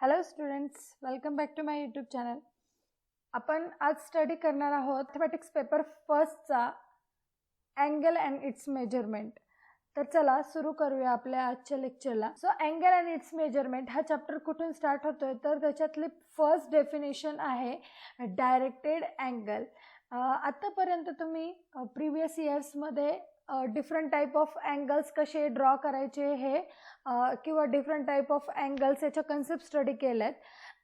Hello students, welcome back to my YouTube channel. आपण आज study करणार आहोत मॅथमॅटिक्स पेपर फर्स्टचा अँगल अँड इट्स मेजरमेंट. तर चला सुरू करूया आपल्या आजच्या लेक्चरला. So angle and its measurement हा चॅप्टर कुठून स्टार्ट होतोय तर त्याच्यातली फर्स्ट डेफिनेशन आहे डायरेक्टेड अँगल. आतापर्यंत तुम्ही प्रिव्हियस इयर्समध्ये डिफरंट टाईप ऑफ अँगल्स कसे ड्रॉ करायचे हे किंवा डिफरंट टाईप ऑफ अँगल्स याच्या कन्सेप्ट स्टडी केल्यात.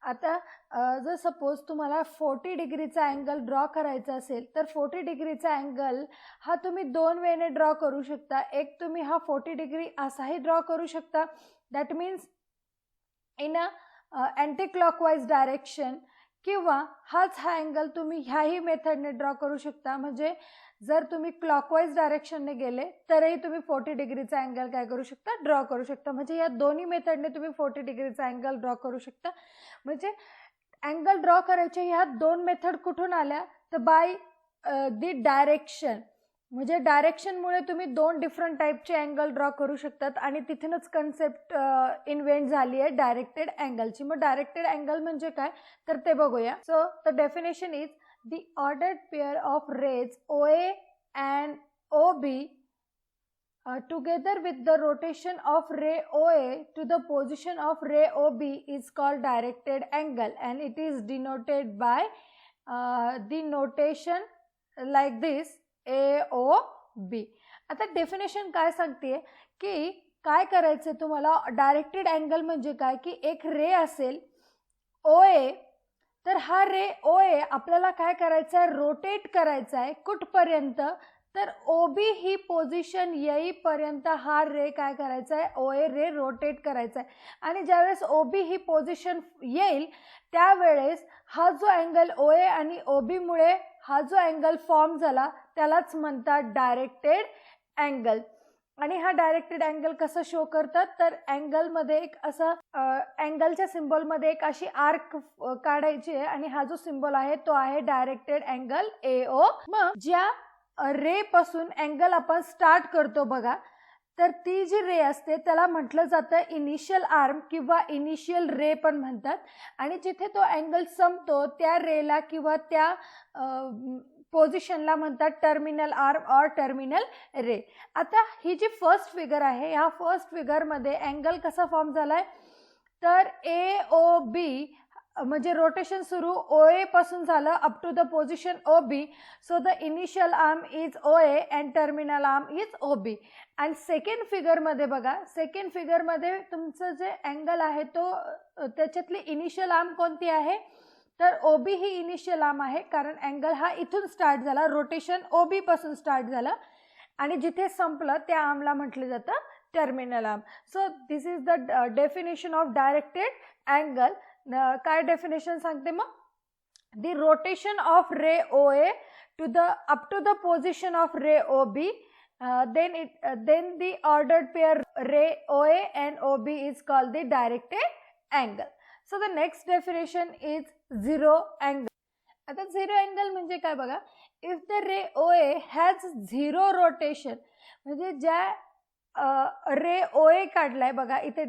आता जर सपोज तुम्हाला 40 डिग्रीचा अँगल ड्रॉ करायचा असेल तर 40 डिग्रीचा अँगल हा तुम्ही दोन वेने ड्रॉ करू शकता. एक तुम्ही हा 40 डिग्री असाही ड्रॉ करू शकता, that means in a anti clockwise direction, किंवा हा अँगल तुम्ही ह्याही मेथडने ड्रॉ करू शकता. म्हणजे जर तुम्ही क्लॉकवाईज डायरेक्शनने गेले तरीही तुम्ही 40 डिग्रीचा अँगल काय करू शकता, ड्रॉ करू शकता. म्हणजे या दोन्ही मेथडने तुम्ही 40 डिग्रीचा अँगल ड्रॉ करू शकता. म्हणजे अँगल ड्रॉ करायचे ह्या दोन मेथड कुठून आल्या तर बाय दी डायरेक्शन. म्हणजे डायरेक्शनमुळे तुम्ही दोन डिफरंट टाईपचे अँगल ड्रॉ करू शकतात आणि तिथूनच कन्सेप्ट इन्व्हेंट झाली आहे डायरेक्टेड अँगलची. मग डायरेक्टेड अँगल म्हणजे काय तर ते बघूया. So the definition is the ordered pair of rays OA and OB together with the rotation of ray OA to the position of ray OB is called directed angle, and it is denoted by the notation like this AOB. आता definition काय सांगते की काय करायचं तुम्हाला. Directed angle म्हणजे काय की एक रे असेल OA, तर हा रे OA आपल्याला काय करायचं आहे, रोटेट करायचा आहे. कुठपर्यंत तर OB ही पोझिशन येईपर्यंत हा रे काय करायचा आहे, OA रे रोटेट करायचा आहे. आणि ज्यावेळेस OB ही पोझिशन येईल त्यावेळेस हा जो अँगल OA आणि OB मुळे हा जो अँगल फॉर्म झाला त्यालाच म्हणतात डायरेक्टेड अँगल. आणि हा डायरेक्टेड अँगल कसं शो करतात तर अँगलमध्ये एक असं अँगलच्या सिम्बॉलमध्ये एक अशी आर्क काढायची आहे आणि हा जो सिम्बॉल आहे तो आहे डायरेक्टेड अँगल AO. मग ज्या रे पासून अँगल आपण स्टार्ट करतो बघा, तर ती जी रे असते त्याला म्हटलं जातं इनिशियल आर्म किंवा इनिशियल रे पण म्हणतात. आणि जिथे तो अँगल संपतो त्या रेला किंवा त्या पोझिशनला म्हणतात टर्मिनल आर्म और टर्मिनल रे. आता ही जी फर्स्ट फिगर आहे या फर्स्ट फिगरमध्ये अँगल कसा फॉर्म झालाय तर AOB म्हणजे रोटेशन सुरू OA पासून झालं up to the position OB. So the initial arm is OA and terminal arm is OB. And second फिगरमध्ये बघा, सेकंड फिगरमध्ये तुमचं जे अँगल आहे तो त्याच्यातली इनिशियल आर्म कोणती आहे तर OB ही इनिशियल आर्म आहे, कारण अँगल हा इथून स्टार्ट झाला, रोटेशन OB पासून स्टार्ट झालं आणि जिथे संपलं त्या आर्मला म्हटलं जातं terminal arm. So this is the definition of directed angle. काय डेफिनेशन सांगते मग, the rotation of ray OA to the up to the position of ray OB, then the ordered pair ray OA and OB is called the directed angle. So the next definition is zero angle. आता zero angle म्हणजे काय बघा, if the ray OA has zero rotation, म्हणजे ज्या रे OA काढलाय बघा इथे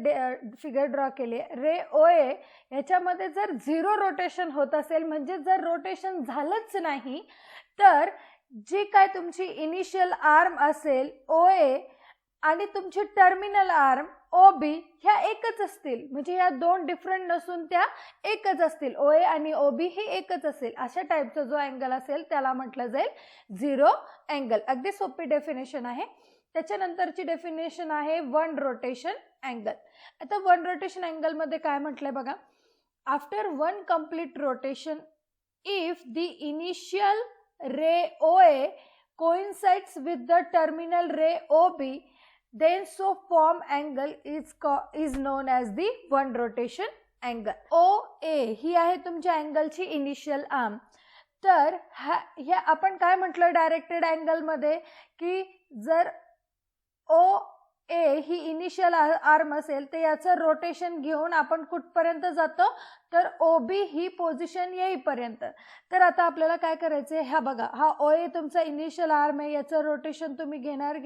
figure draw केली आहे, रे OA याच्यामध्ये जर झिरो रोटेशन होत असेल म्हणजे जर रोटेशन झालंच नाही तर जी काय तुमची इनिशियल आर्म असेल OA आणि तुमची टर्मिनल आर्म OB ह्या एकच असतील. म्हणजे ह्या दोन डिफरंट नसून त्या एकच असतील, OA आणि OB ही एकच असेल. अशा टाईपचा जो अँगल असेल त्याला म्हटलं जाईल झिरो अँगल. अगदी सोपी डेफिनेशन आहे. त्याच्यानंतरची डेफिनेशन आहे वन रोटेशन अँगल. आता वन रोटेशन अँगलमध्ये काय म्हटलंय बघा, after one complete rotation if the initial ray OA coincides with the terminal ray OB, then so form angle is known as the one rotation angle. OA ही आहे तुमच्या अँगलची initial arm. तर ह्या आपण काय म्हटलं डायरेक्टेड अँगलमध्ये की जर OA ही इनिशियल आर्म असेल तर याचं रोटेशन घेऊन आपण कुठपर्यंत जातो तर OB ही पोझिशन येईपर्यंत. तर आता आपल्याला काय करायचं आहे, ह्या बघा हा OA तुमचा इनिशियल आर्म आहे, याचं रोटेशन तुम्ही घेणार.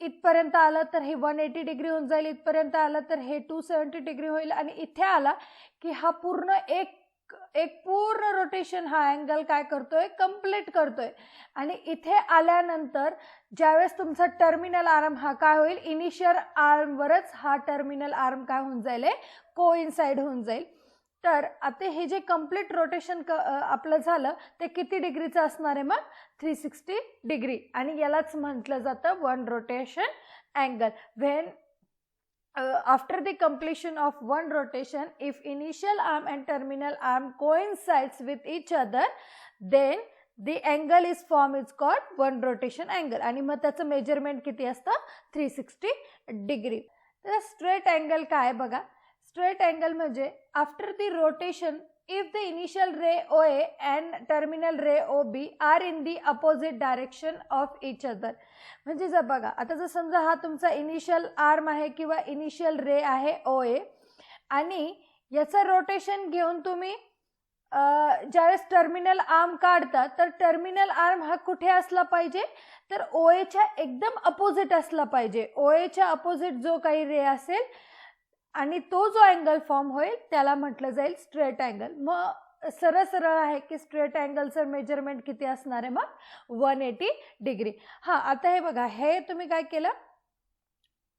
इथपर्यंत आलं तर हे 180 डिग्री होऊन जाईल, इथपर्यंत आलं तर हे 270 डिग्री होईल आणि इथे आला की हा पूर्ण एक पूर्ण रोटेशन हा अँगल काय करतोय, कंप्लीट करतोय. आणि इथे आल्यानंतर ज्यावेळेस तुमचा टर्मिनल आर्म हा काय होईल, इनिशियल आर्मवरच हा टर्मिनल आर्म काय होऊन जाईल, कोइन्साइड होऊन जाईल. तर आता हे जे कंप्लीट रोटेशन आपलं झालं ते किती डिग्रीचं असणार आहे, मग 360 डिग्री. आणि यालाच म्हटलं जातं one rotation angle. When after the completion of one rotation, if initial arm and terminal arm coincides with each other, then the angle is formed is called one rotation angle. आणि मग त्याचं measurement किती असतं, 360 degree. तर straight angle काय बघा, straight angle म्हणजे after the rotation if the initial ray OA and terminal ray OB are in the opposite direction of each other. म्हणजे जर बघा आता जर समजा हा तुमचा इनिशियल आर्म आहे किंवा इनिशियल रे आहे OA आणि याचं रोटेशन घेऊन तुम्ही ज्यावेळेस टर्मिनल आर्म काढता तर टर्मिनल आर्म हा कुठे असला पाहिजे, तर OAच्या एकदम अपोजिट असला पाहिजे. OAच्या अपोजिट जो काही रे असेल आणि तो जो अँगल फॉर्म होईल त्याला म्हटलं जाईल स्ट्रेट अँगल. मग सरळ सरळ आहे की स्ट्रेट अँगलचं मेजरमेंट किती असणार आहे, मग 180 डिग्री. हां, आता हे बघा, हे तुम्ही काय केलं,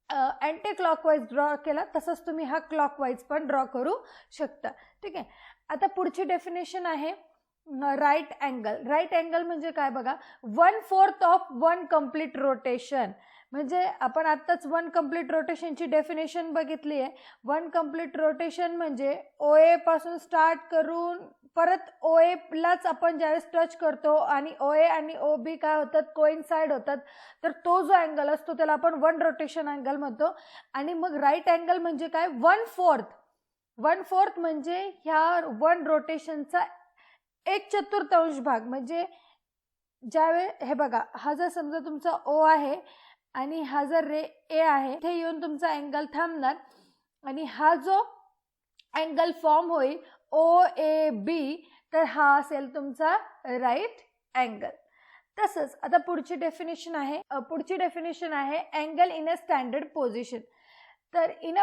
अँटी क्लॉकवाईज ड्रॉ केला, तसंच तुम्ही हा क्लॉकवाईज पण ड्रॉ करू शकता. ठीक आहे. आता पुढची डेफिनेशन आहे राईट अँगल. राईट अँगल म्हणजे काय बघा, 1/4 ऑफ वन कम्प्लीट रोटेशन. म्हणजे आपण आत्ताच वन कम्प्लीट रोटेशनची डेफिनेशन बघितली आहे. वन कम्प्लीट रोटेशन म्हणजे OA पासून स्टार्ट करून परत OAलाच आपण ज्यावेळेस टच करतो आणि OA आणि OB काय होतात, कोइन्साइड होतात, तर तो जो अँगल असतो त्याला आपण वन रोटेशन अँगल म्हणतो. आणि मग राईट अँगल म्हणजे काय, 1/4 म्हणजे ह्या वन रोटेशनचा 1/4 भाग. म्हणजे ज्यावेळेस हे बघा, हा जर समजा तुमचा O आहे आणि हा जर रे ए आहे, इथे येऊन तुमचा अँगल थांबणार आणि हा जो अँगल फॉर्म होईल OAB, तर हा असेल तुमचा राईट अँगल. तसंच आता पुढची डेफिनेशन आहे angle in a standard position. तर in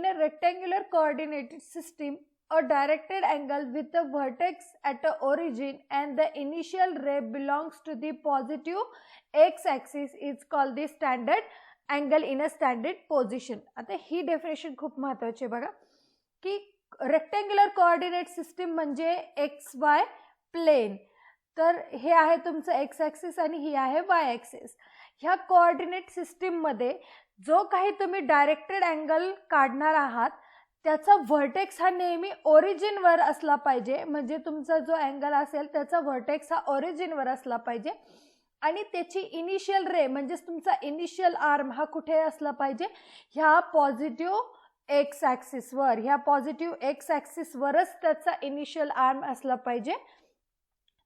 a rectangular coordinated system a directed angle with the vertex at the origin and the initial ray belongs to the positive x-axis is called the standard angle in a standard position. आता ही definition खूप महत्त्वाची बघा की rectangular coordinate system म्हणजे XY plain. तर हे आहे तुमचं एक्स ॲक्सिस आणि ही आहे वाय ॲक्सिस. ह्या कोऑर्डिनेट सिस्टीममध्ये जो काही तुम्ही डायरेक्टेड अँगल काढणार आहात त्याचा व्हर्टेक्स हा नेहमी ओरिजिनवर असला पाहिजे. म्हणजे तुमचा जो अँगल असेल त्याचा व्हर्टेक्स हा ओरिजिनवर असला पाहिजे आणि त्याची इनिशियल रे म्हणजेच तुमचा इनिशियल आर्म हा कुठे असला पाहिजे, ह्या पॉझिटिव्ह एक्स ॲक्सिसवर. ह्या पॉझिटिव्ह एक्स ॲक्सिसवरच त्याचा इनिशियल आर्म असला पाहिजे.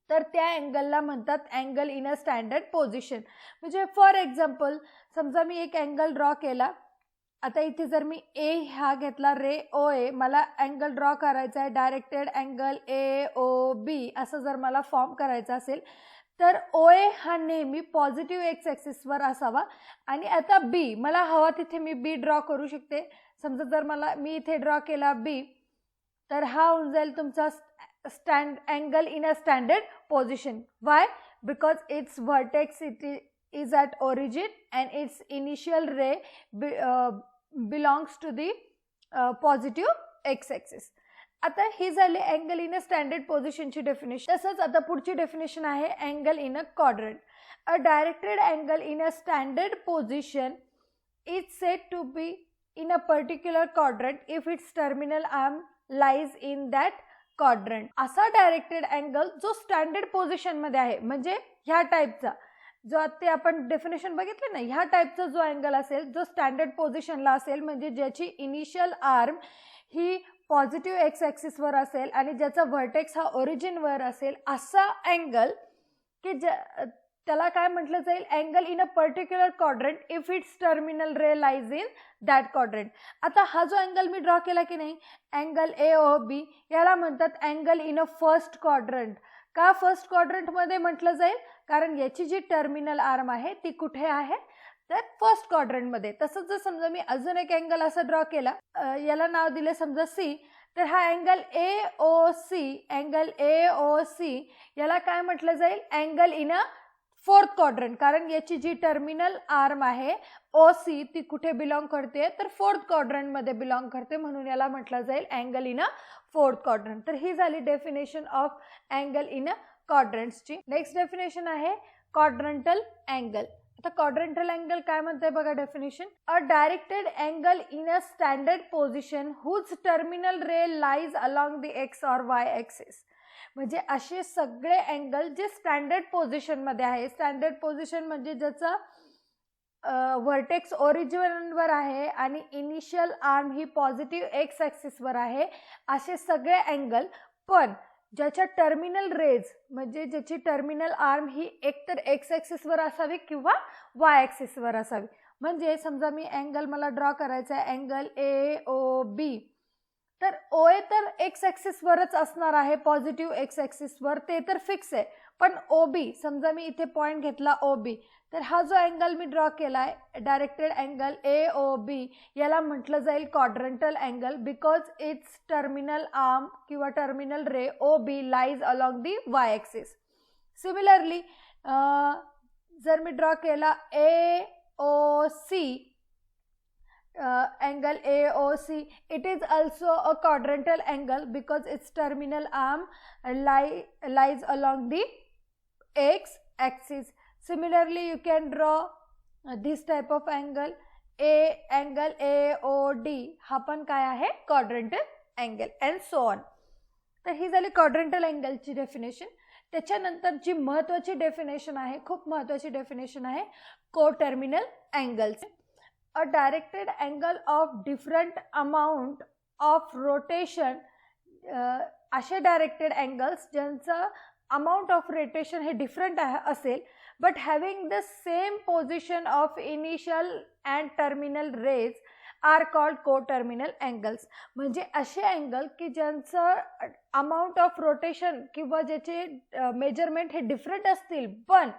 तर त्या अँगलला म्हणतात angle in a standard position. म्हणजे फॉर एक्झाम्पल समजा मी एक अँगल ड्रॉ केला. आता इथे जर मी ए हा घेतला रे OA, मला अँगल ड्रॉ करायचा आहे डायरेक्टेड अँगल AOB असं जर मला फॉर्म करायचा असेल तर OA हा नेहमी पॉझिटिव्ह एक्स ॲक्सिसवर असावा. आणि आता B मला हवा तिथे मी B ड्रॉ करू शकते. समजा जर मी इथे ड्रॉ केला B, तर हा होऊन जाईल तुमचा angle in a standard position. Y? Because it's vertex is at origin and its initial ray belongs to the positive x-axis. आता ही झाली अँगल इन अ स्टँडर्ड पोझिशनची डेफिनेशन. तसंच आता पुढची डेफिनेशन आहे angle in a quadrant. A directed angle in a standard position is said to be in a particular quadrant if its terminal arm lies in that quadrant. असा directed angle जो standard पोझिशनमध्ये आहे, म्हणजे ह्या टाईपचा जो आता आपण डेफिनेशन बघितलं ना, ह्या टाईपचा जो अँगल असेल जो स्टँडर्ड पोझिशनला असेल, म्हणजे ज्याची इनिशियल आर्म ही पॉझिटिव्ह एक्स ॲक्सिसवर असेल आणि ज्याचा व्हर्टेक्स हा ओरिजिनवर असेल, असा अँगल की त्याला काय म्हटलं जाईल, angle in a particular quadrant if its terminal ray lies in that quadrant. आता हा जो अँगल मी ड्रॉ केला की नाही, अँगल AOB, याला म्हणतात angle in a first quadrant. का फर्स्ट क्वाड्रंटमध्ये म्हटलं जाईल, कारण याची जी टर्मिनल आर्म आहे ती कुठे आहे, तर फर्स्ट क्वाड्रंटमध्ये. तसंच जर समजा मी अजून एक अँगल असा ड्रॉ केला, याला नाव दिले समजा सी, तर हा अँगल AOC याला काय म्हटलं जाईल, angle in a fourth quadrant. कारण याची जी टर्मिनल आर्म आहे OC ती कुठे बिलॉंग करते, तर फोर्थ क्वाड्रंटमध्ये बिलॉंग करते, म्हणून याला म्हटलं जाईल angle in a fourth quadrant. तर ही झाली definition of angle in a क्वाड्रंट्सची. नेक्स्ट डेफिनेशन आहे क्वाड्रंटल अँगल. आता क्वाड्रंटल अँगल काय म्हणते बघा definition, a directed angle in a standard position whose terminal ray lies along the x और वाय ॲक्सिस. म्हणजे असे सगळे अँगल जे स्टँडर्ड पोझिशनमध्ये आहे. स्टँडर्ड पोझिशन म्हणजे ज्याचा व्हर्टेक्स ओरिजिनवर आहे आणि इनिशियल आर्म ही पॉझिटिव्ह एक्स ॲक्सिसवर आहे, असे सगळे अँगल, पण ज्याच्या टर्मिनल रेज म्हणजे ज्याची टर्मिनल आर्म ही एकतर एक्स ॲक्सिसवर असावी किंवा वाय ॲक्सिसवर असावी. म्हणजे समजा मी अँगल मला ड्रॉ करायचा आहे अँगल AOB, तर OA तर एक्स ॲक्सिसवरच असणार आहे, पॉझिटिव्ह एक्स ॲक्सिसवर, ते तर फिक्स आहे. पण OB, समजा मी इथे पॉईंट घेतला OB, तर हा जो अँगल मी ड्रॉ केला आहे डायरेक्टेड अँगल AOB, याला म्हटलं जाईल quadrantal angle, because its terminal arm किंवा terminal ray OB lies along the y axis. Similarly जर मी ड्रॉ केला AOC, angle AOC, it is also a quadrantal angle because its terminal arm lies along the x axis. Similarly, you can draw this type of angle angle AOD, हा पण काय आहे quadrantal angle, and so on. तर ही झाली quadrantal अँगलची definition. त्याच्यानंतर जी महत्त्वाची डेफिनेशन आहे, खूप महत्त्वाची डेफिनेशन आहे coterminal angles. A directed angle of different amount of rotation, असे डायरेक्टेड अँगल्स ज्यांचं अमाऊंट ऑफ रोटेशन हे डिफरंट असेल, but having the same position of initial and terminal rays are called coterminal angles. म्हणजे असे angle की ज्यांचं amount of rotation किंवा ज्याचे मेजरमेंट हे डिफरंट असतील, पण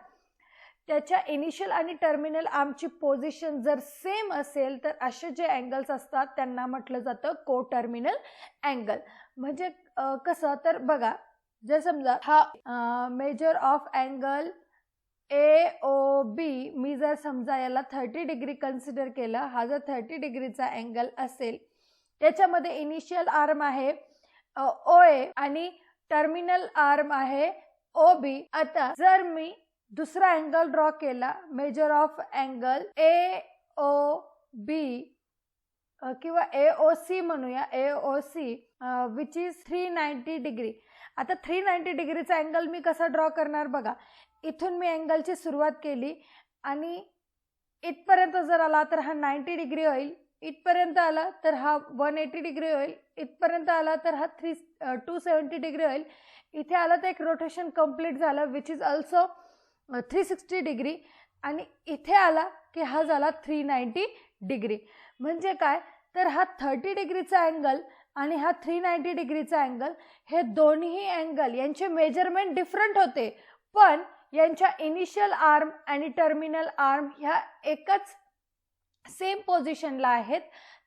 त्याच्या इनिशियल आणि टर्मिनल आर्मची पोझिशन जर सेम असेल, तर असे जे अँगल्स असतात त्यांना म्हटलं जातं कोटर्मिनल अँगल. म्हणजे कसं, तर बघा, जर समजा हा मेजर ऑफ अँगल AOB, मी जर समजा याला 30 डिग्री कन्सिडर केलं, हा जर 30 डिग्रीचा अँगल असेल, त्याच्यामध्ये इनिशियल आर्म आहे OA आणि टर्मिनल आर्म आहे OB. आता जर मी दुसरा अँगल ड्रॉ केला, मेजर ऑफ अँगल AOB किंवा AOC म्हणूया, AOC विच इज 390 डिग्री. आता 390 डिग्रीचा अँगल मी कसा ड्रॉ करणार बघा, इथून मी अँगलची सुरुवात केली आणि इथपर्यंत जर आला तर हा 90 डिग्री होईल, इथपर्यंत आला तर हा 180 डिग्री होईल, इथपर्यंत आला तर हा 270 डिग्री होईल, इथे आला तर एक रोटेशन कंप्लीट झालं विच इज ऑल्सो 360 डिग्री, आणि इथे आला की हा झाला 390 डिग्री. म्हणजे काय, तर हा 30 डिग्रीचा अँगल आणि हा 390 डिग्रीचा अँगल, हे दोन्ही अँगल यांचे मेजरमेंट डिफरंट होते, पण यांच्या इनिशियल आर्म आणि टर्मिनल आर्म ह्या एकच सेम पोझिशनला आहेत.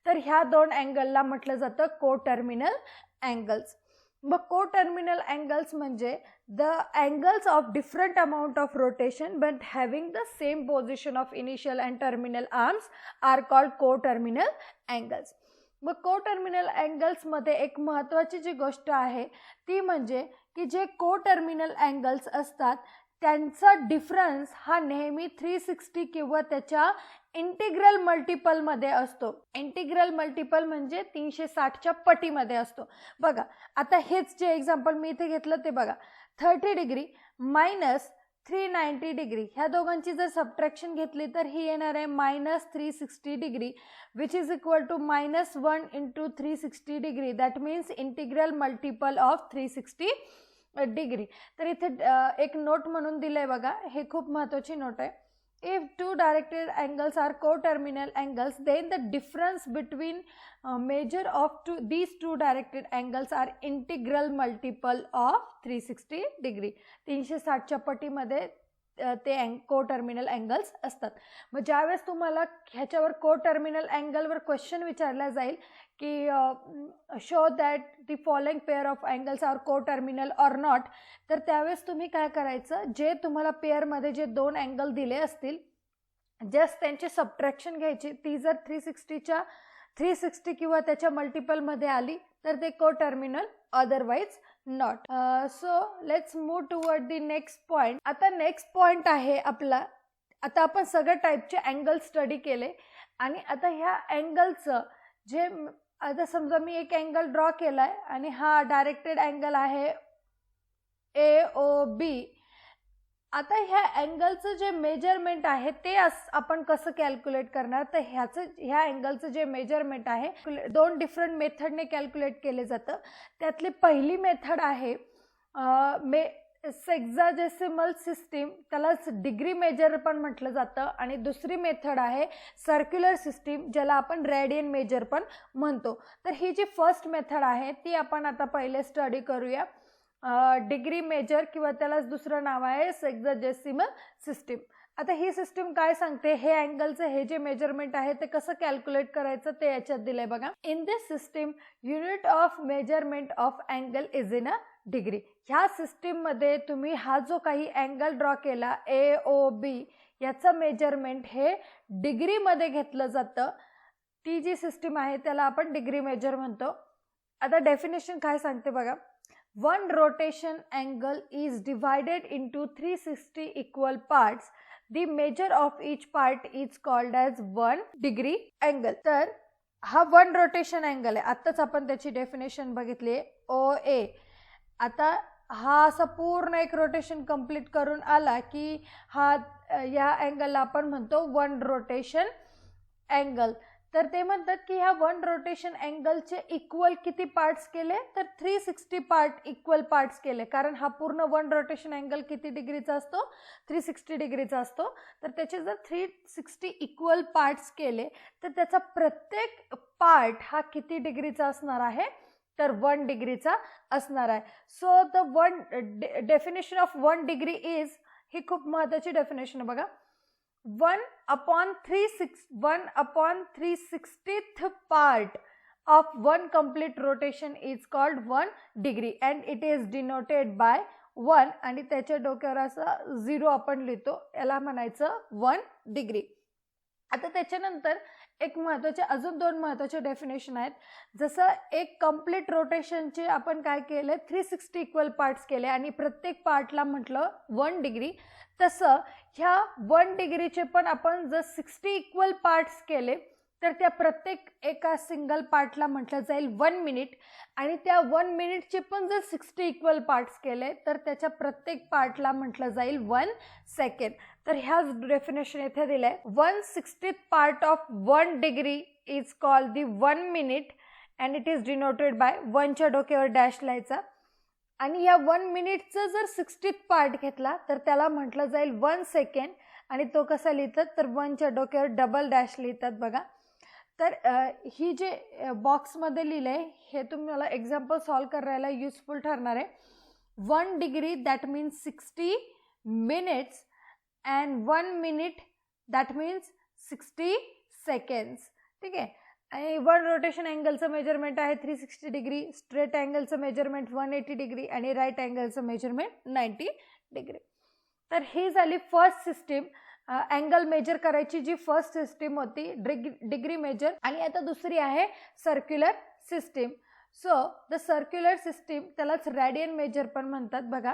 तर ह्या दोन अँगलला म्हटलं जातं कोटर्मिनल अँगल्स. मग कोटर्मिनल अँगल्स म्हणजे the angles of different amount of rotation but having the same position of initial and terminal arms are called coterminal angles. मग कोटर्मिनल अँगल्समध्ये एक महत्त्वाची जी गोष्ट आहे ती म्हणजे की जे कोटर्मिनल अँगल्स असतात त्यांचा डिफरन्स हा नेहमी 360 किंवा त्याच्या इंटिग्रल मल्टिपलमध्ये असतो. इंटिग्रल मल्टिपल म्हणजे 360च्या पटीमध्ये असतो. बघा, आता हेच जे एक्झाम्पल मी इथे घेतलं ते बघा, 30 डिग्री मायनस 390 डिग्री, ह्या दोघांची जर सबट्रॅक्शन घेतली तर ही येणार आहे -360 degree which is equal to -1 into 360 degree, that means integral multiple of 360 degree. तर इथे एक नोट म्हणून दिलंय बघा, हे खूप महत्त्वाची नोट आहे. If two directed angles are coterminal angles, then the difference between measure of these two directed angles are integral multiple of 360 degree. 360च्या पटीमध्ये ते कोटर्मिनल अँगल्स असतात. मग ज्यावेळेस तुम्हाला ह्याच्यावर कोटर्मिनल अँगलवर क्वेश्चन विचारला जाईल की show that the following pair of angles are coterminal or not, तर त्यावेळेस तुम्ही काय करायचं, जे तुम्हाला पेअरमध्ये जे 2 अँगल दिले असतील जस्ट त्यांची सबट्रॅक्शन घ्यायची. ती जर 360 किंवा त्याच्या मल्टिपलमध्ये आली तर ते coterminal, otherwise not. So let's move toward the next point. आता नेक्स्ट पॉइंट आहे आपला, आता आपण सगळ्या टाईपचे अँगल स्टडी केले आणि आता ह्या अँगलचं जे, आता समजा मी एक अँगल ड्रॉ केलाय आणि हा डायरेक्टेड अँगल आहे AOB. आता ह्या अँगलचं जे मेजरमेंट आहे ते आपण कसं कॅल्क्युलेट करणार, तर ह्या अँगलचं जे मेजरमेंट आहे 2 डिफरंट मेथडने कॅल्क्युलेट केले जातं. त्यातली पहिली मेथड आहे सेक्साडेसिमल सिस्टीम, त्यालाच डिग्री मेजर पण म्हटलं जातं, आणि दुसरी मेथड आहे सर्क्युलर सिस्टीम, ज्याला आपण रेडियन मेजर पण म्हणतो. तर ही जी फर्स्ट मेथड आहे ती आपण आता पहिले स्टडी करूया. डिग्री मेजर किंवा त्यालाच दुसरं नाव आहे सेक्साडेसिमल सिस्टीम. आता ही सिस्टीम काय सांगते, हे अँगलचं हे जे मेजरमेंट आहे ते कसं कॅल्क्युलेट करायचं ते याच्यात दिलंय बघा. In this system unit of measurement of angle is in a degree. ह्या सिस्टीममध्ये तुम्ही हा जो काही अँगल ड्रॉ केला AOB, याचं मेजरमेंट हे डिग्रीमध्ये घेतलं जातं. ती जी सिस्टीम आहे त्याला आपण डिग्री मेजर म्हणतो. आता डेफिनेशन काय सांगते बघा. One rotation angle is divided into 360 equal parts. The measure of each part is called as 1 degree angle. तर हा 1 rotation angle आहे. आत्ताच आपण त्याची डेफिनेशन बघितली OA. आता हा असा पूर्ण एक रोटेशन कंप्लीट करून आला की या अँगलला आपण म्हणतो 1 रोटेशन अँगल. तर ते म्हणतात की ह्या 1 रोटेशन अँगलचे इक्वल किती पार्ट्स केले, तर 360 पार्ट इक्वल पार्ट्स केले. कारण हा पूर्ण 1 रोटेशन अँगल किती डिग्रीचा असतो, 360 डिग्रीचा असतो. तर त्याचे जर 360 इक्वल पार्ट्स केले तर त्याचा प्रत्येक पार्ट हा किती डिग्रीचा असणार आहे, तर 1 डिग्रीचा असणार आहे. So the definition of 1 degree is, ही खूप महत्त्वाची डेफिनेशन आहे बघा. 1/360th part of 1 complete rotation is called 1 degree and it is denoted by 1, आणि त्याच्या डोक्यावर असा 0 आपण लिहितो, याला म्हणायचं 1 डिग्री. आता त्याच्यानंतर एक महत्त्वाचे अजून 2 महत्त्वाचे डेफिनेशन आहेत. जसं एक कंप्लीट रोटेशनचे आपण काय केले, 360 इक्वल पार्ट्स केले आणि प्रत्येक पार्टला म्हटलं 1 डिग्री, तसं ह्या 1 डिग्रीचे पण आपण जर 60 इक्वल पार्ट्स केले तर त्या प्रत्येक एका सिंगल पार्टला म्हटलं जाईल 1 मिनिट, आणि त्या 1 मिनिटचे पण जर 60 इक्वल पार्ट्स केले तर त्याच्या प्रत्येक पार्टला म्हटलं जाईल 1 सेकंड. तर ह्याच डेफिनेशन इथे दिलंय. 1/60th part of 1 degree is called the 1 minute and it is denoted by 1 च्या डोक्यावर डॅश लिहायचा, आणि या 1 मिनिटचं जर 60th पार्ट घेतला तर त्याला म्हटलं जाईल 1 सेकंड, आणि तो कसा लिहितात तर 1 च्या डोक्यावर डबल डॅश लिहितात बघा. तर ही जे बॉक्समध्ये लिहिलंय हे तुम्हाला एक्झाम्पल सॉल्व करायला युजफुल ठरणार आहे. 1 degree that means 60 minutes and 1 minute that means 60 seconds. ठीक आहे. आणि 1 रोटेशन अँगलचं मेजरमेंट आहे 360 डिग्री, स्ट्रेट अँगलचं मेजरमेंट 180 डिग्री आणि राईट अँगलचं मेजरमेंट 90 डिग्री. तर ही झाली फर्स्ट सिस्टीम, अँगल मेजर करायची जी फर्स्ट सिस्टीम होती डिग्री मेजर. आणि आता दुसरी आहे circular system. So the circular system त्यालाच रेडियन मेजर पण म्हणतात बघा.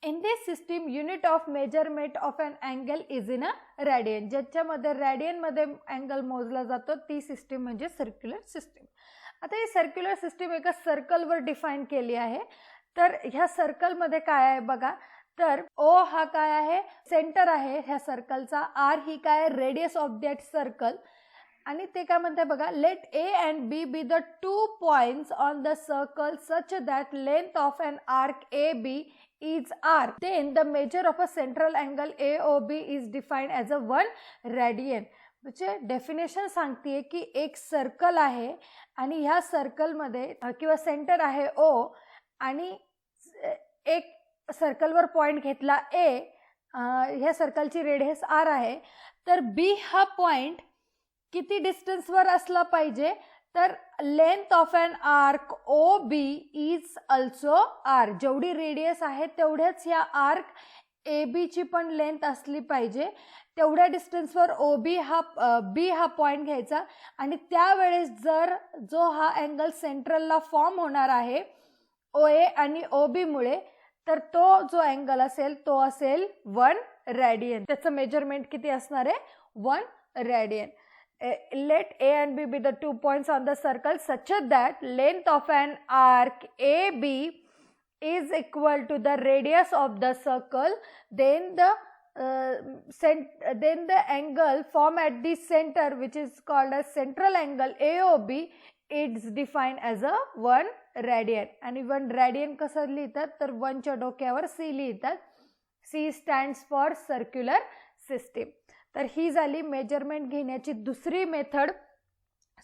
In this system, unit of measurement of an angle is in a radian. ज्याच्यामध्ये रेडियनमध्ये अँगल मोजला जातो ती सिस्टीम म्हणजे सर्क्युलर सिस्टीम. आता ही सर्क्युलर सिस्टीम एका सर्कलवर डिफाईन केली आहे. तर ह्या सर्कलमध्ये काय आहे बघा, तर O हा काय आहे, सेंटर आहे ह्या सर्कलचा. R ही काय, रेडियस ऑफ दॅट सर्कल. आणि ते काय म्हणते बघा, late A and B be the 2 points on the circle such that length of an arc AB is R. Then the measure of a central angle AOB is defined as a 1 radian. म्हणजे definition सांगते की एक circle आहे आणि ह्या सर्कलमध्ये किंवा centre आहे O, आणि एक सर्कलवर पॉइंट घेतला A ह्या सर्कलची रेडियस r आहे, तर बी हा पॉइंट किती डिस्टन्सवर असला पाहिजे, तर length of an arc O B is also R. जेवढी रेडियस आहे तेवढ्याच ह्या आर्क ए बीची पण लेंथ असली पाहिजे. तेवढ्या डिस्टन्सवर ओ बी हा पॉइंट घ्यायचा आणि त्यावेळेस जर जो हा अँगल सेंट्रलला फॉर्म होणार आहे ओ ए आणि ओ बी मुळे, तर तो जो अँगल असेल तो असेल 1 रेडियन. त्याचं मेजरमेंट किती असणार आहे, 1 radian. Let A and B be the 2 points on the circle such that length of an arc AB is equal to the radius of the circle. Then the angle formed at the center, which is called as central angle AOB, is defined as a 1 radian. आणि 1 radian कसं लिहितात, तर 1 च्या डोक्यावर C लिहितात. C stands for circular system. तर ही झाली मेजरमेंट घेण्याची दुसरी मेथड,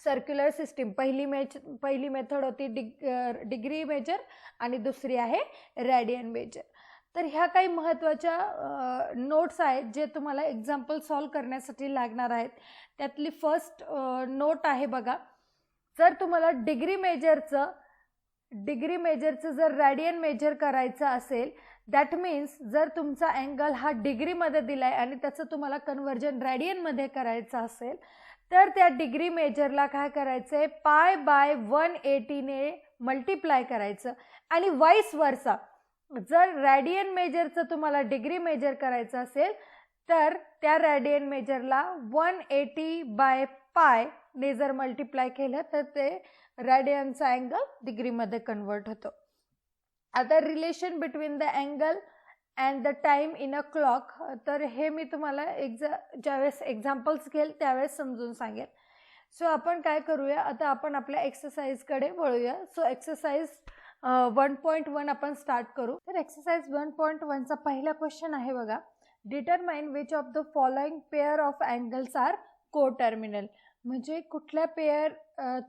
सर्क्युलर सिस्टीम. पहिली मेथड होती डिग्री मेजर आणि दुसरी आहे रेडियन मेजर. तर ह्या काही महत्त्वाच्या नोट्स आहेत जे तुम्हाला एक्झाम्पल सॉल्व करण्यासाठी लागणार आहेत. त्यातली फर्स्ट नोट आहे बघा, जर तुम्हाला डिग्री मेजरचं जर रेडियन मेजर करायचं असेल, दॅट मीन्स जर तुमचा अँगल हा डिग्रीमध्ये दिलाय आणि त्याचं तुम्हाला कन्व्हर्जन रेडियनमध्ये करायचं असेल, तर त्या डिग्री मेजरला काय करायचं आहे, पाय बाय 180 ने मल्टिप्लाय करायचं. आणि वाईस वर्सा, जर रेडियन मेजरचं तुम्हाला डिग्री मेजर करायचं असेल, तर त्या रेडियन मेजरला 180 बाय पाय ने जर मल्टिप्लाय केलं तर ते रेडियनचा अँगल डिग्रीमध्ये कन्वर्ट होतो. आता relation between the angle and the time in a clock, तर हे मी तुम्हाला ज्यावेळेस एक्झाम्पल्स घेईल त्यावेळेस समजून सांगेल. सो आपण काय करूया, आता आपण आपल्या एक्सरसाइजकडे वळूया. सो एक्सरसाइज 1.1 आपण स्टार्ट करू. तर एक्सरसाइज 1.1चा पहिला क्वेश्चन आहे बघा, determine which of the following pair of angles are coterminal. म्हणजे कुठल्या पेअर,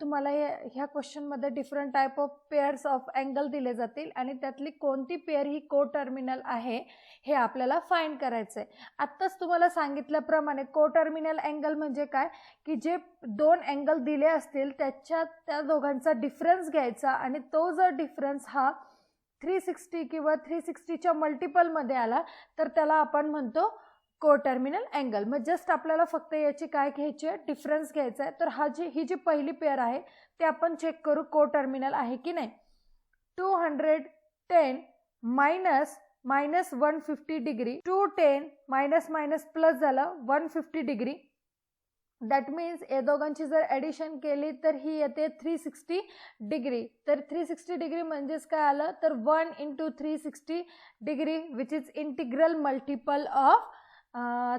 तुम्हाला ह्या क्वेश्चनमध्ये different type of pairs of angle दिले जातील आणि त्यातली कोणती पेअर ही कोटर्मिनल आहे हे आपल्याला फाइंड करायचं आहे. आत्ताच तुम्हाला सांगितल्याप्रमाणे कोटर्मिनल अँगल म्हणजे काय, की जे 2 अँगल दिले असतील त्या दोघांचा डिफरन्स घ्यायचा आणि तो जर डिफरन्स हा 360 किंवा 360च्या मल्टिपलमध्ये आला तर त्याला आपण म्हणतो कोटर्मिनल अँगल. मग जस्ट आपल्याला फक्त याची काय घ्यायची आहे, डिफरन्स घ्यायचा आहे. तर ही जी पहिली पेअर आहे ते आपण चेक करू कोटर्मिनल आहे की नाही. 210 मायनस 150 डिग्री, 210 मायनस प्लस झालं 150 डिग्री. दॅट मीन्स या दोघांची जर ॲडिशन केली तर ही येते 360 डिग्री. तर 360 डिग्री म्हणजेच काय आलं, तर 1 × 360 degree which is integral multiple of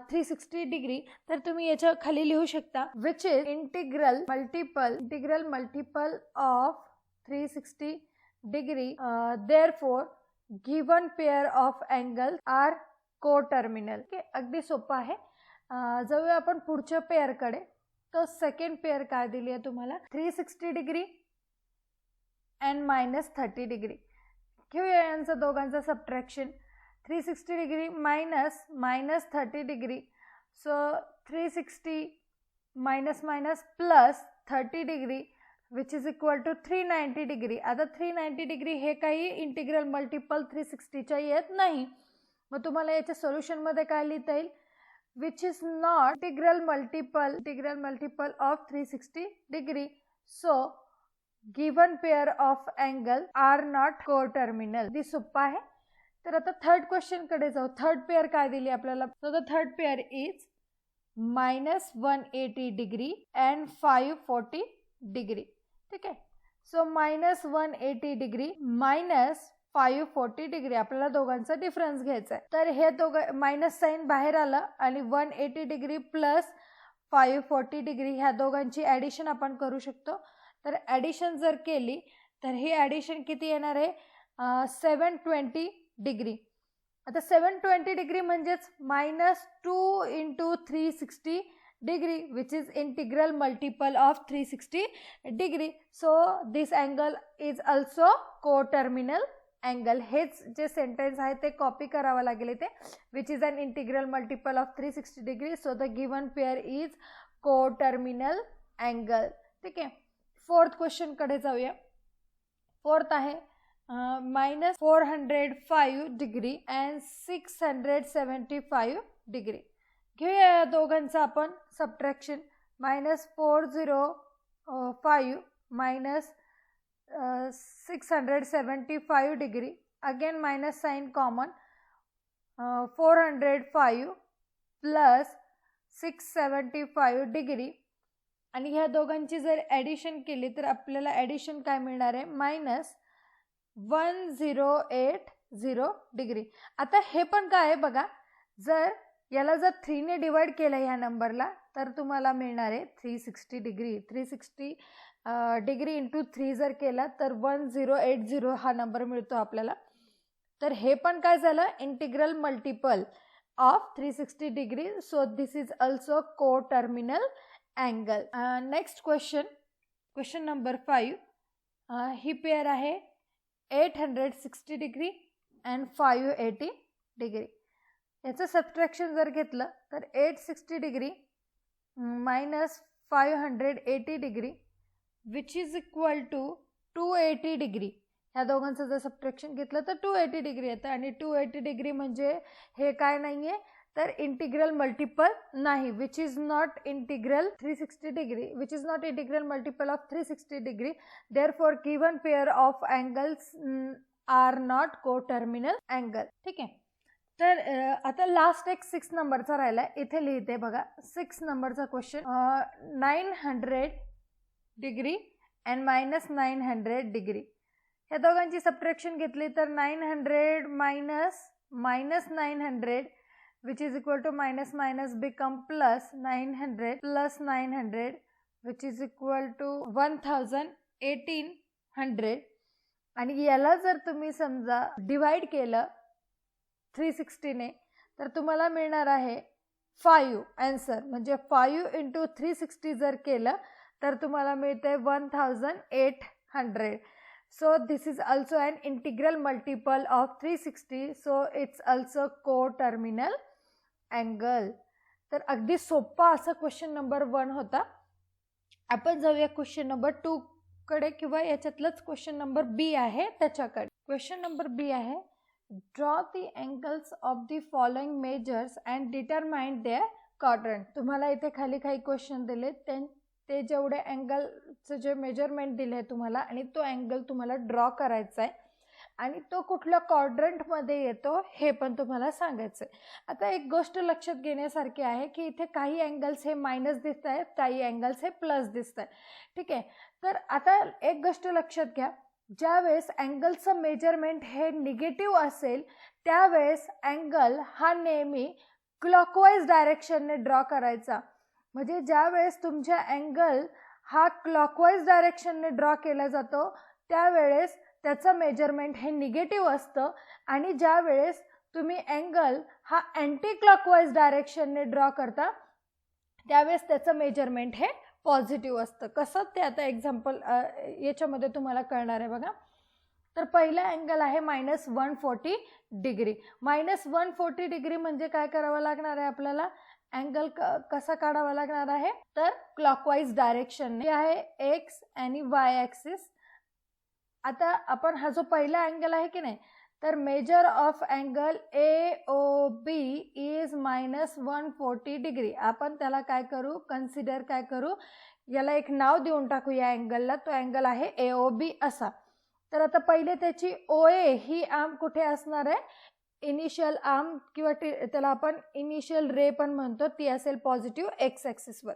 360 degree. तर तुम्ही याच्या खाली लिहू शकता which is integral multiple of 360 degree. Therefore given pair of angle are coterminal. अगदी सोपं आहे. जाऊया आपण पुढच्या पेअरकडे. तर सेकंड पेअर काय दिली आहे तुम्हाला, 360 डिग्री अँड -30 डिग्री. घेऊया यांचं दोघांचं subtraction. 360 degree minus 30 degree. So 360 minus plus 30 degree which is equal to 390 degree. आता 390 डिग्री हे काही इंटिग्रल मल्टिपल 360च्या येत नाही. मग तुम्हाला याच्या सोल्युशनमध्ये काय लिहिता येईल, which is not integral multiple of 360 degree. So given pair of angle are not coterminal. दी सोपं आहे. तर आता थर्ड क्वेश्चन कडे जाऊ. थर्ड पेअर काय दिली आपल्याला, so the third pair is -180 degree and 540 degree. ठीक आहे. सो -180 डिग्री -540 डिग्री आपल्याला दोघांचा डिफरन्स घ्यायचा आहे. तर हे दोघं मायनस साईन बाहेर आलं आणि 180 डिग्री प्लस 540 डिग्री ह्या दोघांची ॲडिशन आपण करू शकतो. तर ॲडिशन जर केली तर ही ॲडिशन किती येणार आहे, 720 डिग्री. आता 720 डिग्री म्हणजेच -2 × 360 degree which is integral multiple of 360 degree. So this angle is also coterminal angle. हेच जे सेंटेन्स आहे ते कॉपी करावं लागेल इथे. Which is an integral multiple of 360 degree. So the given pair is coterminal angle. ठीक आहे. फोर्थ क्वेश्चन कडे जाऊया. फोर्थ आहे -405 डिग्री अँड 675 डिग्री. घेऊया या दोघांचं आपण subtraction. -405 minus 675 degree. Again minus sign common. 405 plus 675 degree. आणि ह्या दोघांची जर ॲडिशन केली तर आपल्याला ॲडिशन काय मिळणार आहे? -1080 डिग्री. आता हे पण काय आहे बघा, जर याला जर 3 ने डिवाइड केलं ह्या नंबरला तर तुम्हाला मिळणार आहे 360 डिग्री. 360 डिग्री इंटू 3 जर केला तर 1080 हा नंबर मिळतो आपल्याला. तर हे पण काय झालं? Integral multiple of 360 degree. So this is also coterminal angle. Next question number 5. ही पेअर आहे 860 डिग्री अँड 580 डिग्री. याचं सबट्रॅक्शन जर घेतलं तर 860 degree minus 580 degree which is equal to 280 degree. ह्या दोघांचं जर सबट्रॅक्शन घेतलं तर 280 डिग्री येतं. आणि 280 डिग्री म्हणजे हे काय नाही आहे तर इंटिग्रल मल्टिपल नाही. Which is not integral 360 degree. Which is not integral multiple of 360 degree. Therefore given pair of angles are not coterminal angle. ठीक आहे. तर आता लास्ट एक 6 नंबरचा राहिला आहे. इथे लिहिते बघा 6 नंबरचा क्वेश्चन. 900 degree and -900 degree. ह्या दोघांची सबट्रॅक्शन घेतली तर 900 minus 900 which is equal to minus minus become plus 900 plus 900 which is equal to 1800. आणि याला जर तुम्ही समजा डिवाइड केलं 360 ने तर तुम्हाला मिळणार आहे 5 आन्सर. म्हणजे 5 इंटू 360 जर केलं तर तुम्हाला मिळते 1800. So this is also an integral multiple of 360. So it's also coterminal angle. तर अगदी सोपा असा क्वेश्चन नंबर 1 होता. आपण जाऊया क्वेश्चन नंबर 2 कडे, किंवा याच्यातलंच क्वेश्चन नंबर बी आहे त्याच्याकडे. क्वेश्चन नंबर बी आहे draw the angles of the following measures and determine their quadrant. तुम्हाला इथे खाली काही क्वेश्चन दिले, ते जेवढे अँगलचं जे मेजरमेंट दिले आहे तुम्हाला आणि तो अँगल तुम्हाला ड्रॉ करायचा आहे आणि तो कुठल्या क्वाड्रंटमध्ये येतो हे पण तुम्हाला सांगायचं आहे. आता एक गोष्ट लक्षात घेण्यासारखी आहे की इथे काही अँगल्स हे मायनस दिसत आहेत, काही अँगल्स हे प्लस दिसत आहेत. ठीक आहे. तर आता एक गोष्ट लक्षात घ्या, ज्यावेळेस अँगलचं मेजरमेंट हे निगेटिव्ह असेल त्यावेळेस अँगल हा नेहमी क्लॉकवाईज डायरेक्शनने ड्रॉ करायचा. म्हणजे ज्यावेळेस तुमच्या अँगल हा क्लॉकवाईज डायरेक्शनने ड्रॉ केला जातो त्यावेळेस त्याचं मेजरमेंट हे निगेटिव्ह असतं. आणि ज्यावेळेस तुम्ही अँगल हा अँटी क्लॉकवाईज डायरेक्शनने ड्रॉ करता त्यावेळेस त्याचं मेजरमेंट हे पॉझिटिव्ह असतं. कसं ते आता एक्झाम्पल याच्यामध्ये तुम्हाला कळणार आहे बघा. तर पहिला अँगल आहे -140 डिग्री. -140 डिग्री म्हणजे काय करावं लागणार आहे आपल्याला? अँगल कसा काढावा लागणार आहे तर क्लॉकवाईज डायरेक्शन आहे एक्स आणि वाय ॲक्सिस. आता आपण हा जो पहिला अँगल आहे की नाही तर major of angle AOB is -140 degree. आपण त्याला काय करू, कन्सिडर काय करू, याला एक नाव देऊन टाकू या अँगलला. तो अँगल आहे AOB असा. तर आता पहिले त्याची OA ही आर्म कुठे असणार आहे? इनिशियल आर्म किंवा त्याला आपण इनिशियल रे पण म्हणतो, ती असेल पॉझिटिव्ह एक्स ॲक्सिसवर.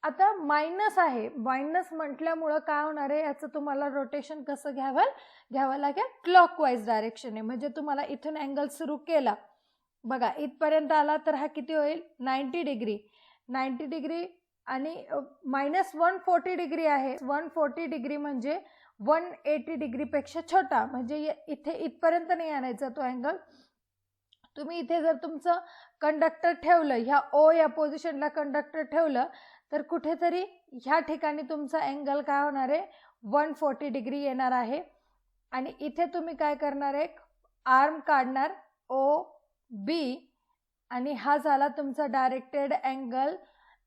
आता मायनस आहे, मायनस म्हटल्यामुळं काय होणार आहे याचं तुम्हाला रोटेशन कसं घ्यावं लागेल? क्लॉकवाईज डायरेक्शनने. म्हणजे तुम्हाला इथून अँगल सुरू केला बघा इथपर्यंत आला तर हा किती होईल? 90 डिग्री. 90 डिग्री आणि -140 डिग्री आहे. 140 डिग्री म्हणजे 180 डिग्रीपेक्षा छोटा. म्हणजे इथे इथपर्यंत नाही आणायचा तो अँगल. तुम्ही इथे जर तुमचं कंडक्टर ठेवलं, ह्या O या पोझिशनला कंडक्टर ठेवलं तर कुठेतरी ह्या ठिकाणी तुमचा अँगल काय होणार आहे? 140 डिग्री येणार आहे. आणि इथे तुम्ही काय करणार, एक आर्म काढणार OB, आणि हा झाला तुमचा डायरेक्टेड अँगल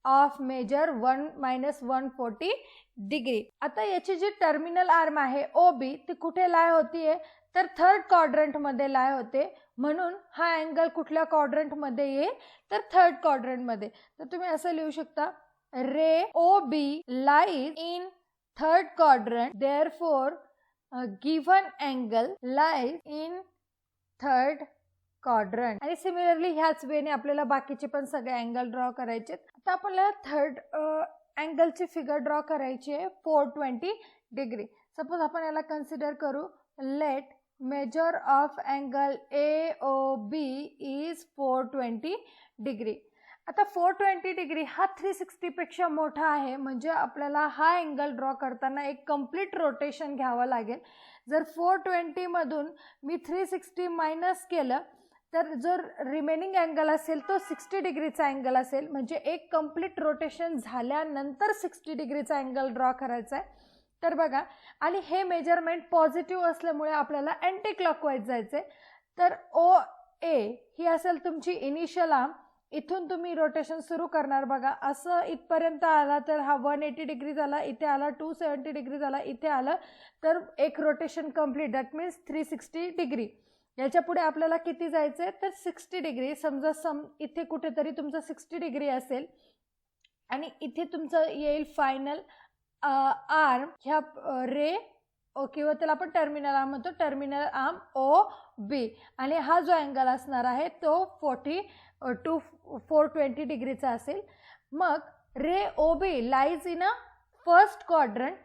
ऑफ मेजर 1 - 140 आता याची जी टर्मिनल आर्म आहे OB ती कुठे लाय होतीये, तर थर्ड क्वाड्रंट मध्ये लाय होते, म्हणून हा अँगल कुठल्या क्वाड्रंट मध्ये येईल, तर थर्ड क्वाड्रंट मध्ये. तर तुम्ही असं लिहू शकता, रे OB lies in third quadrant, therefore given angle lies in third quadrant. आणि सिमिलरली ह्याच वेने आपल्याला बाकीचे पण सगळे अँगल ड्रॉ करायचे. आता आपल्याला थर्ड अँगलची फिगर ड्रॉ करायची आहे 420 सपोज आपण याला कन्सिडर करू, let measure of angle AOB is 420 आता 420 हा 360 पेक्षा मोठा आहे, म्हणजे आपल्याला हा अँगल ड्रॉ करताना एक कम्प्लीट रोटेशन घ्यावं लागेल. जर 420 मधून मी 360 मायनस केलं तर जो रिमेनिंग अँगल असेल तो 60 अँगल असेल, म्हणजे एक कम्प्लीट रोटेशन झाल्यानंतर 60 अँगल ड्रॉ करायचा आहे. तर बघा, आणि हे मेजरमेंट पॉझिटिव्ह असल्यामुळे आपल्याला अँटी क्लॉकवाईज जायचे. तर OA ही असेल तुमची इनिशियल आर्म, इथून तुम्ही रोटेशन सुरू करणार. बघा, असं इथपर्यंत आला तर हा 180 झाला, इथे आला 270 झाला, इथे आलं तर एक रोटेशन कंप्लीट, दॅट मीन्स 360. याच्या पुढे आपल्याला किती जायचंय, तर 60. समजा इथे कुठेतरी तुमचं 60 असेल आणि इथे तुमचं येईल फायनल आर्म ह्या रे किंवा त्याला आपण टर्मिनल आर्म म्हणतो, टर्मिनल आर्म OB, आणि हा जो अँगल असणार आहे तो 40 to 420 असेल. मग रे OB lies in a first quadrant,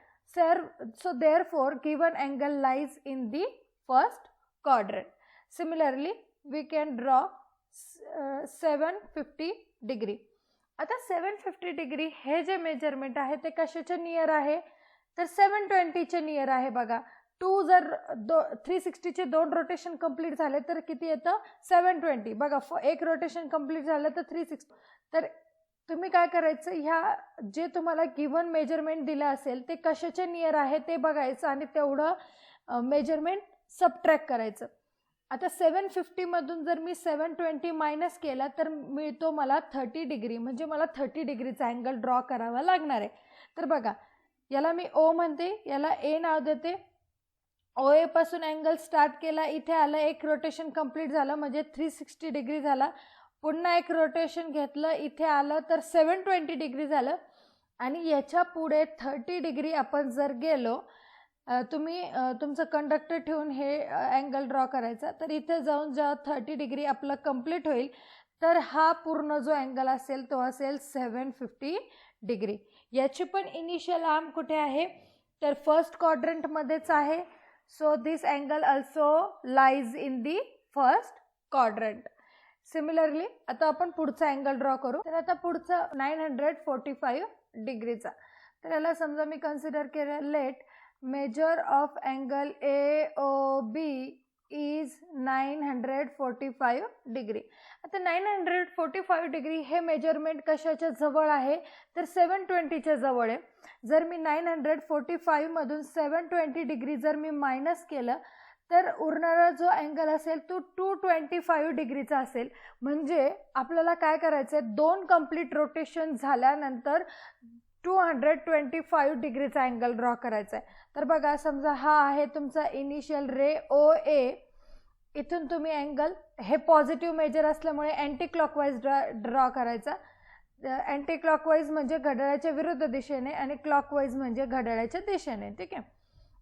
so therefore given angle lies in the first quadrant. Similarly we can draw 750. आता 750 हे जे मेजरमेंट आहे ते कशाच्या नियर आहे, तर 720 चे नियर आहे. बघा, 2 जर 360 चे 2 रोटेशन कंप्लीट झाले तर किती येतं, 720. बघा, एक रोटेशन कंप्लीट झालं तर 360. तर तुम्ही काय करायचं, ह्या जे तुम्हाला गिव्हन मेजरमेंट दिलं असेल ते कशाच्या नियर आहे ते बघायचं आणि तेवढं मेजरमेंट सबट्रॅक्ट करायचं. आता 750 मधून जर मी 720 मायनस केला तर मिळतो मला 30, म्हणजे मला 30 अँगल ड्रॉ करावा लागणार आहे. तर बघा, याला मी O म्हणते, याला A नाव देते. OA पासून अँगल स्टार्ट केला, इथे आलं, एक रोटेशन कंप्लीट झालं म्हणजे 360 झाला. पुन्हा एक रोटेशन घेतलं, इथे आलं तर 720 झालं. आणि याच्या पुढे 30 आपण जर गेलो, तुम्ही तुमचं कंडक्टर ठेवून हे अँगल ड्रॉ करायचा, तर इथे जाऊन जेव्हा 30 आपलं कंप्लीट होईल तर हा पूर्ण जो अँगल असेल तो असेल 750. याची पण इनिशियल आर्म कुठे आहे, तर फर्स्ट क्वाड्रंटमध्येच आहे. So this angle also lies in the first quadrant. Similarly आता आपण पुढचा अँगल ड्रॉ करू. तर आता पुढचा 945 तर याला समजा मी कन्सिडर केलं, let measure of angle AOB is 945. आता 945 हे मेजरमेंट कशाच्या जवळ आहे, तर 720च्या जवळ आहे. जर मी 945 मधून 720 जर मी मायनस केलं तर उरणारा जो अँगल असेल तो 225 असेल. म्हणजे आपल्याला काय करायचं आहे, 2 कंप्लीट रोटेशन झाल्यानंतर 225 अँगल ड्रॉ करायचा आहे. तर बघा, समजा हा आहे तुमचा इनिशियल रे OA, इथून तुम्ही अँगल, हे पॉझिटिव्ह मेजर असल्यामुळे अँटी क्लॉकवाईज ड्रॉ करायचा. अँटी क्लॉकवाईज म्हणजे घड्याळाच्या विरुद्ध दिशेने आणि क्लॉकवाईज म्हणजे घड्याळाच्या दिशेने. ठीक आहे.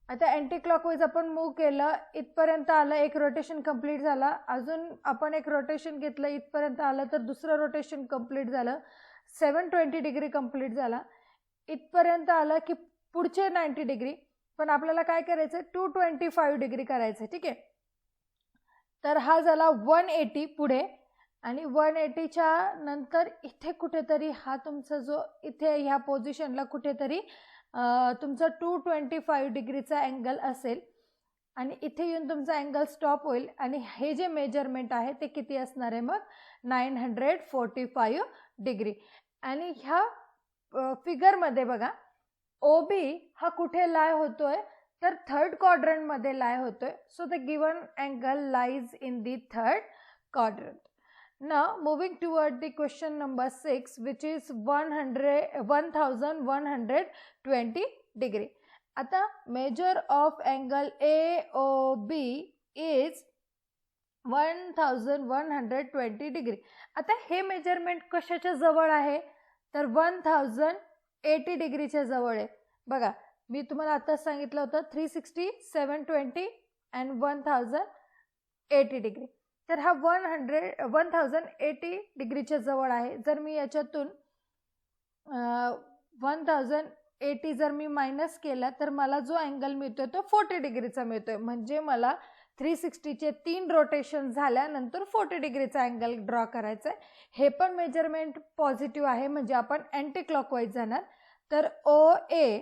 आता अँटी क्लॉकवाईज आपण मूव्ह केलं, इथपर्यंत आलं, एक रोटेशन कंप्लीट झाला. अजून आपण एक रोटेशन घेतलं, इथपर्यंत आलं तर दुसरं रोटेशन कंप्लीट झालं, 720 कंप्लीट झाला. इथपर्यंत आलं की पुढचे 90, पण आपल्याला काय करायचं, 225 करायचं. ठीक आहे. तर हा झाला 180 पुढे, आणि 180च्या नंतर इथे कुठेतरी हा तुमचा जो इथे ह्या पोझिशनला कुठेतरी तुमचा 225 अँगल असेल, आणि इथे येऊन तुमचा अँगल स्टॉप होईल. आणि हे जे मेजरमेंट आहे ते किती असणार आहे मग, 945. आणि ह्या फिगरमध्ये बघा, OB हा कुठे लाय होतोय, तर थर्ड क्वाड्रंटमध्ये लाय होतोय. So the given angle lies in the third quadrant. Now moving toward the question number 6, which is 1120 degree. आता measure of angle AOB is 1120 degree. आता हे मेजरमेंट कशाच्या जवळ आहे तर 1080 डिग्रीच्या जवळ आहे. बघा मी तुम्हाला आता सांगितलं होतं 360, 720 and 1080 डिग्री. तर हा 1080 डिग्रीच्या जवळ आहे. जर मी याच्यातून 1080 जर मी मायनस केला तर मला जो अँगल मिळतोय तो 40 डिग्रीचा मिळतोय. म्हणजे मला 360चे 3 रोटेशन झाल्यानंतर 40 डिग्रीचा अँगल ड्रॉ करायचा आहे. हे पण मेजरमेंट पॉझिटिव्ह आहे, म्हणजे आपण अँटी क्लॉकवाईज जाणार. तर OA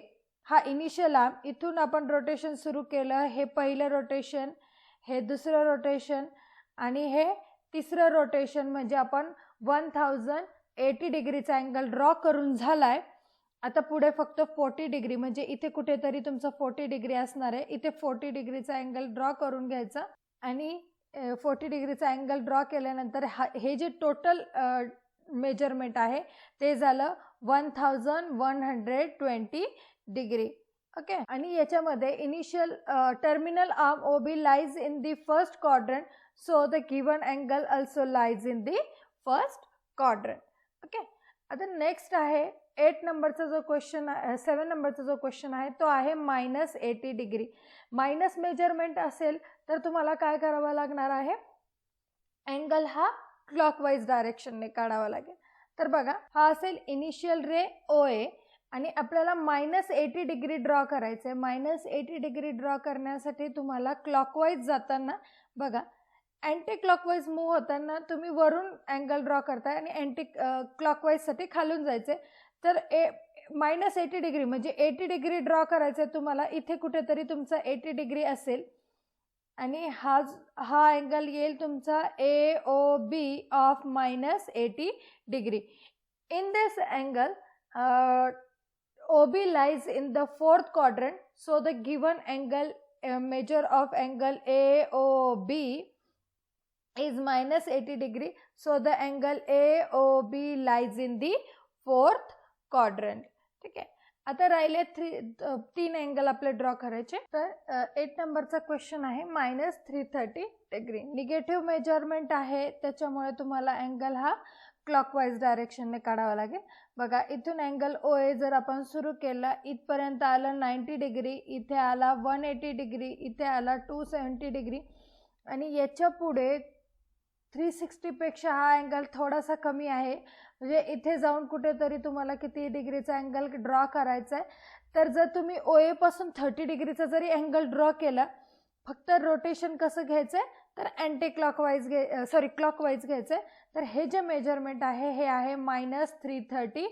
हा इनिशियल आर्म, इथून आपण रोटेशन सुरू केलं. हे पहिलं रोटेशन, हे दुसरं रोटेशन आणि हे तिसरं रोटेशन, म्हणजे आपण 1080 डिग्रीचा अँगल ड्रॉ करून झालाय. आता पुढे फक्त 40 डिग्री, म्हणजे इथे कुठेतरी तुमचं 40 डिग्री असणार आहे. इथे 40 डिग्रीचा अँगल ड्रॉ करून घ्यायचा आणि 40 डिग्रीचा अँगल ड्रॉ केल्यानंतर हे जे टोटल मेजरमेंट आहे ते झालं 1120 डिग्री. ओके. आणि याच्यामध्ये initial terminal arm OB lies in the first quadrant. So the given angle also lies in the first quadrant. Okay. आता नेक्स्ट आहे 8 नंबरचा जो क्वेश्चन आहे, 7 नंबरचा जो क्वेश्चन आहे तो आहे -80 डिग्री. मायनस मेजरमेंट असेल तर तुम्हाला काय करावं लागणार आहे, अँगल हा क्लॉकवाईज डायरेक्शनने काढावा लागेल. तर बघा हा असेल इनिशियल रे OA आणि आपल्याला -80 डिग्री ड्रॉ करायचं आहे. -80 डिग्री ड्रॉ करण्यासाठी तुम्हाला क्लॉकवाईज जाताना बघा अँटी क्लॉकवाईज मूव्ह होताना तुम्ही वरून अँगल ड्रॉ करताय आणि अँटी क्लॉकवाईजसाठी खालून जायचं आहे. तर -80 डिग्री म्हणजे 80 डिग्री ड्रॉ करायचं आहे तुम्हाला. इथे कुठेतरी तुमचा 80 डिग्री असेल आणि हा अँगल येईल तुमचा AOB of -80 degree. In this angle OB lies in the fourth quadrant. So the given angle measure of angle AOB is -80 degree. So the angle AOB lies in the fourth quadrant. ठीक आहे. आता राहिले 3 angle आपले draw करायचे. तर 8 नंबरचा question आहे -330 degree. Negative measurement आहे त्याच्यामुळे तुम्हाला अँगल हा क्लॉकवाईज डायरेक्शनने काढावा लागेल. बघा इथून अँगल OA जर आपण सुरू केला, इथपर्यंत आलं 90 डिग्री, इथे आला 180 डिग्री, इथे आला 270 डिग्री आणि याच्या पुढे 360 पेक्षा हा अँगल थोडासा कमी आहे. म्हणजे इथे जाऊन कुठेतरी तुम्हाला किती डिग्रीचा अँगल ड्रॉ करायचा आहे. तर जर तुम्ही OA पासून 30 डिग्रीचा जरी अँगल ड्रॉ केला, फक्त रोटेशन कसं घ्यायचं आहे तर अँटी क्लॉकवाईज क्लॉकवाईज घ्यायचं आहे. तर हे जे मेजरमेंट आहे हे आहे -330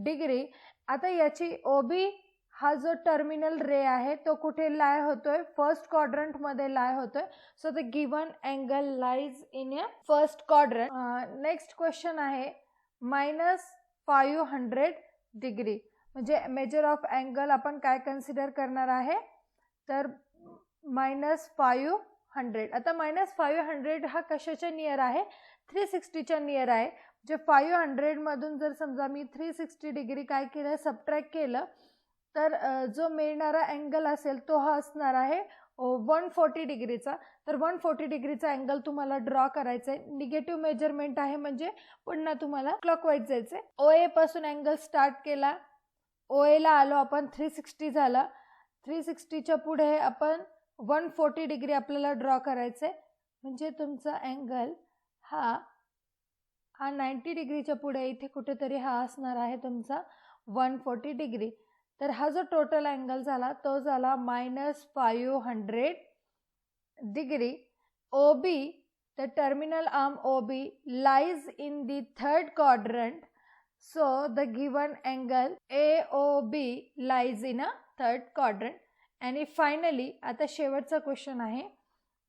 डिग्री. आता याची OB हा जो टर्मिनल रे आहे तो कुठे लाय होतोय, फर्स्ट क्वाड्रंटमध्ये लाय होतोय. So the given angle lies in a first quadrant. Next question आहे -500 डिग्री. म्हणजे मेजर ऑफ अँगल आपण काय कन्सिडर करणार आहे तर -500. आता -500 हा कशाच्या नियर आहे, 360च्या नियर आहे. जे 500 मधून जर समजा मी 360 डिग्री काय केलं, सबट्रॅक्ट केलं, तर जो मिळणारा अँगल असेल तो हा असणार आहे 140 डिग्रीचा. तर 140 डिग्रीचा अँगल तुम्हाला ड्रॉ करायचा आहे. निगेटिव्ह मेजरमेंट आहे म्हणजे पुन्हा तुम्हाला क्लॉकवाईज जायचं आहे. OA पासून अँगल स्टार्ट केला, OA ला आलो आपण, 360 झाला. 360च्या पुढे आपण 140 डिग्री आपल्याला ड्रॉ करायचं आहे. म्हणजे तुमचा अँगल हा 90 डिग्रीच्या पुढे इथे कुठेतरी हा असणार आहे तुमचा 140 डिग्री. तर हा जो टोटल अँगल झाला तो झाला -500 degree. OB, the terminal arm OB lies in the third quadrant. So the given angle AOB lies in a third quadrant. आणि फायनली आता शेवटचा क्वेश्चन आहे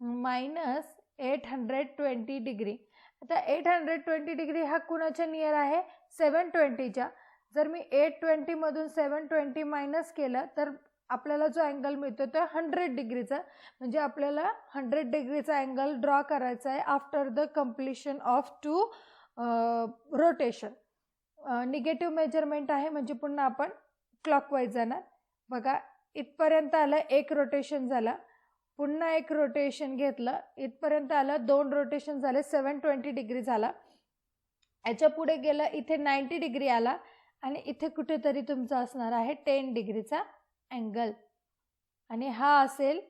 -820 डिग्री. आता 820 डिग्री हा कुणाच्या नियर आहे, 720च्या. जर मी 820 मधून 720 मायनस केलं तर आपल्याला जो अँगल मिळतो तो 100 डिग्रीचा, म्हणजे आपल्याला 100 डिग्रीचा अँगल ड्रॉ करायचा आहे after the completion of 2 rotation. Negative measurement आहे म्हणजे पुन्हा आपण क्लॉकवाईज जाणार. बघा इथपर्यंत आलं, एक रोटेशन झाला, पुन्हा एक रोटेशन घेतलं, इथपर्यंत आलं, 2 रोटेशन झाले, 720 डिग्री झाला. याच्या पुढे गेलं, इथे 90 डिग्री आला आणि इथे कुठेतरी तुमचा असणार आहे 10 डिग्रीचा अँगल आणि हा असेल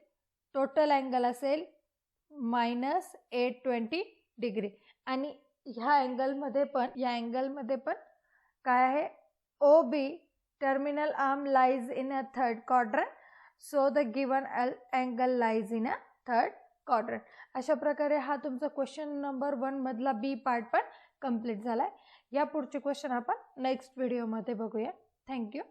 टोटल अँगल असेल -820 डिग्री. आणि ह्या अँगलमध्ये पण, या अँगलमध्ये पण काय आहे, OB terminal arm lies in a third quadrant, so the given angle lies in a third quadrant. अशा प्रकारे हा तुमचा क्वेश्चन नंबर 1 मधला बी पार्ट पण कंप्लीट झालाय. या पुढचे क्वेश्चन आपण नेक्स्ट व्हिडिओमध्ये बघूया. थँक्यू.